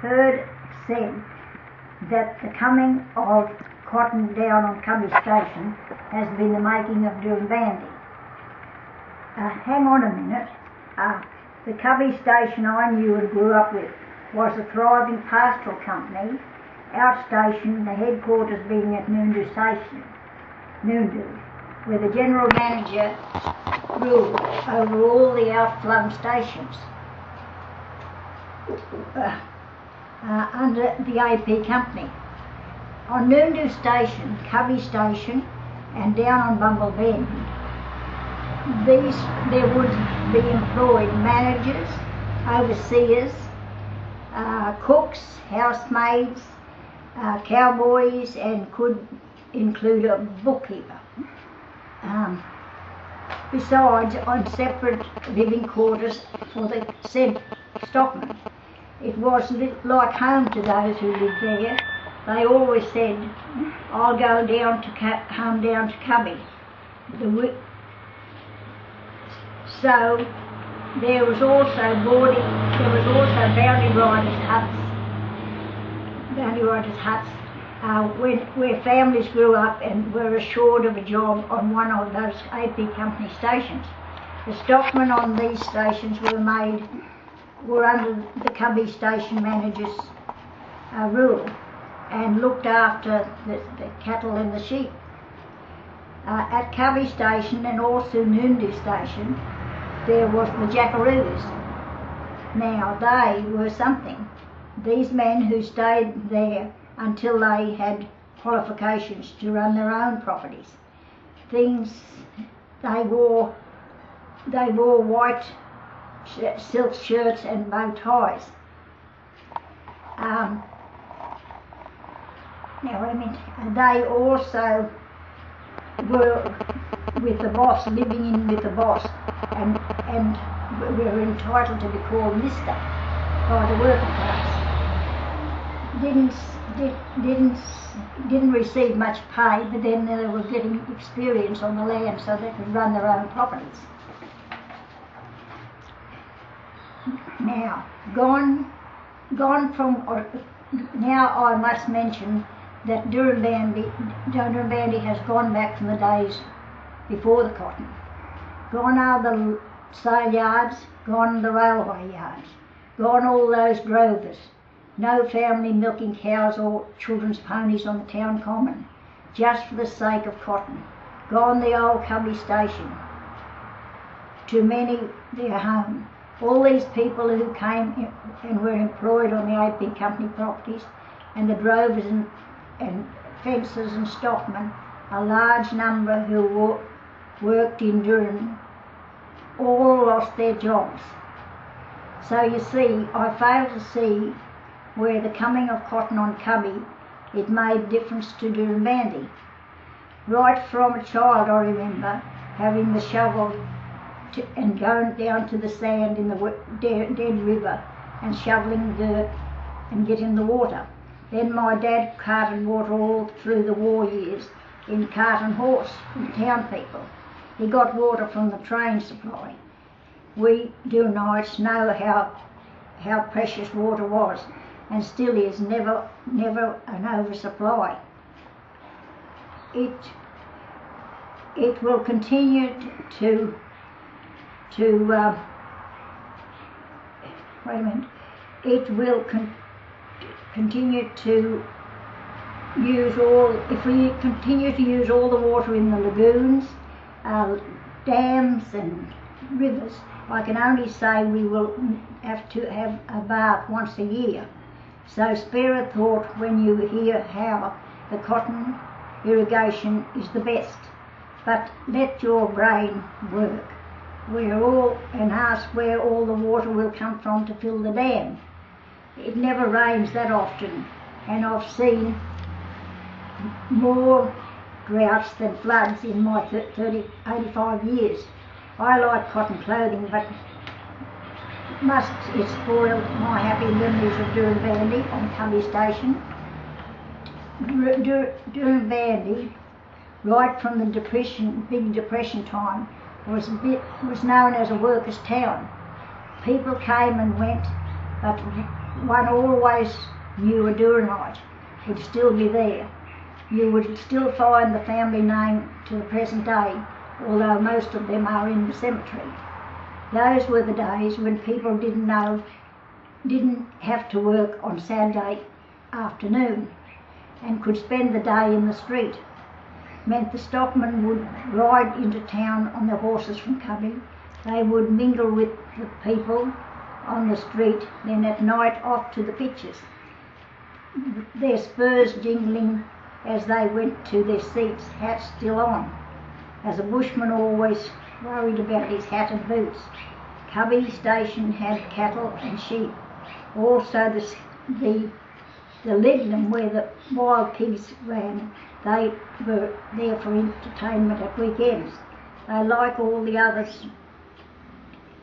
heard said that the coming of cotton down on Cubbie Station has been the making of Dirranbandi. Hang on a minute. The Cubbie Station I knew and grew up with was a thriving pastoral company, our station, the headquarters being at Noondoo Station, Noondoo, where the general manager ruled over all the out-flung stations under the A.P.Company. On Noondoo Station, Cubbie Station and down on Bumblebend, there would be employed managers, overseers, cooks, housemaids, cowboys, and could include a bookkeeper. Besides, on separate living quarters for the said stockmen. It was like home to those who lived there. They always said, "I'll go down to home down to Cubbie." So there was also bounty riders' huts, where families grew up and were assured of a job on one of those A.P.Company stations. The stockmen on these stations were under the Cubbie Station manager's rule and looked after the cattle and the sheep. At Cubbie Station and also Noondoo Station, there was the jackaroos. Now they were something. These men who stayed there until they had qualifications to run their own properties. They wore white silk shirts and bow ties. They also were with the boss, living in with the boss, and were entitled to be called Mister by the working class. Didn't receive much pay, but then they were getting experience on the land so they could run their own properties. Now, now I must mention that Dirranbandi has gone back from the days before the cotton. Gone are the sale yards, gone the railway yards, gone all those drovers. No family milking cows or children's ponies on the town common, just for the sake of cotton. Gone the old Cubbie Station. To many, their home. All these people who came and were employed on the A.P.Company properties, and the drovers and fencers and stockmen, a large number who worked in Dirran, all lost their jobs. So you see, I fail to see where the coming of cotton on Cubbie, it made difference to Dirranbandi. Right from a child I remember having the shovel and going down to the sand in the dead river and shoveling dirt and getting the water. Then my dad carted water all through the war years in cart and horse from town people. He got water from the train supply. We Dirranites know how precious water was, and still is, never an oversupply. It will continue to It will continue to use if we continue to use all the water in the lagoons, dams and rivers. I can only say we will have to have a bath once a year. So spare a thought when you hear how the cotton irrigation is the best. But let your brain work. And ask where all the water will come from to fill the dam. It never rains that often, and I've seen more droughts than floods in my 85 years. I like cotton clothing, but it spoil my happy memories of Dirranbandi on Cubbie Station. Dirranbandi, right from the big depression time, was known as a workers' town. People came and went, but one always knew a Dirranbandi would still be there. You would still find the family name to the present day, although most of them are in the cemetery. Those were the days when people didn't have to work on Saturday afternoon and could spend the day in the street. Meant the stockmen would ride into town on their horses from Cubbie. They would mingle with the people on the street, then at night off to the pictures, their spurs jingling as they went to their seats, hats still on, as a bushman always worried about his hat and boots. Cubbie Station had cattle and sheep. Also the lignum where the wild pigs ran, they were there for entertainment at weekends. They, like all the other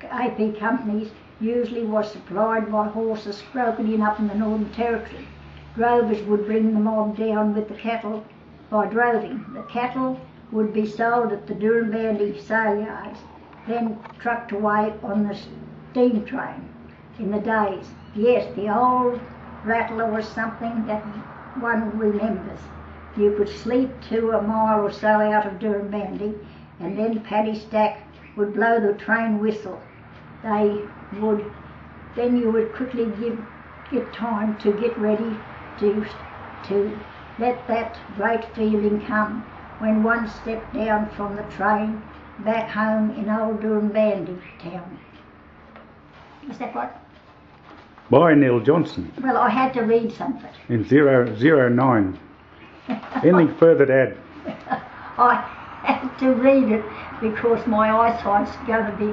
A.P. companies, usually was supplied by horses broken in up in the Northern Territory. Drovers would bring the mob down with the cattle by droving. The cattle would be sold at the Dirranbandi sale yards, then trucked away on the steam train in the days. Yes, the old rattler was something that one remembers. You could sleep to a mile or so out of Dirranbandi, and then Paddy Stack would blow the train whistle. Then you would quickly get time to get ready to let that great feeling come when one stepped down from the train back home in old Dirranbandi town. Is that right? By Neil Johnson. Well, I had to read some of it. In 009. Anything further to add? I had to read it because my eyesight's going to be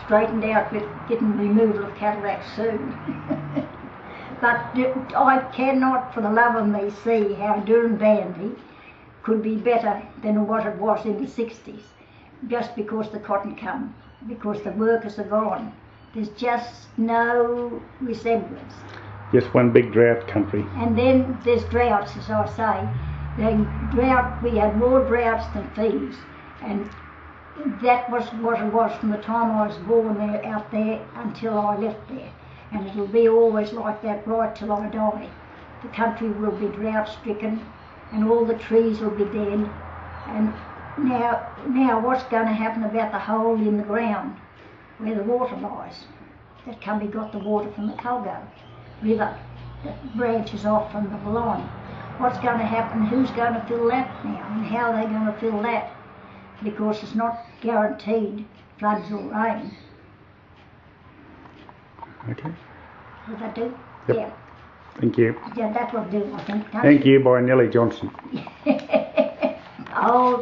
straightened out with getting removal of cataracts soon. But I cannot for the love of me see how Dirranbandi could be better than what it was in the 60s, just because the cotton come, because the workers are gone. There's just no resemblance. Just one big drought country. And then there's droughts, as I say. We had more droughts than feeds, and that was what it was from the time I was born there, out there, until I left there. And it'll be always like that right till I die. The country will be drought stricken, and all the trees will be dead. And now what's going to happen about the hole in the ground where the water lies? That Cubbie got the water from the Colgo River that branches off from the Ballon. What's going to happen? Who's going to fill that now? And how are they going to fill that? Because it's not guaranteed floods or rain. Okay. Will that do? Yep. Yeah. Thank you. Yeah, that will do, I think. Thank you by Nellie Johnson. Oh.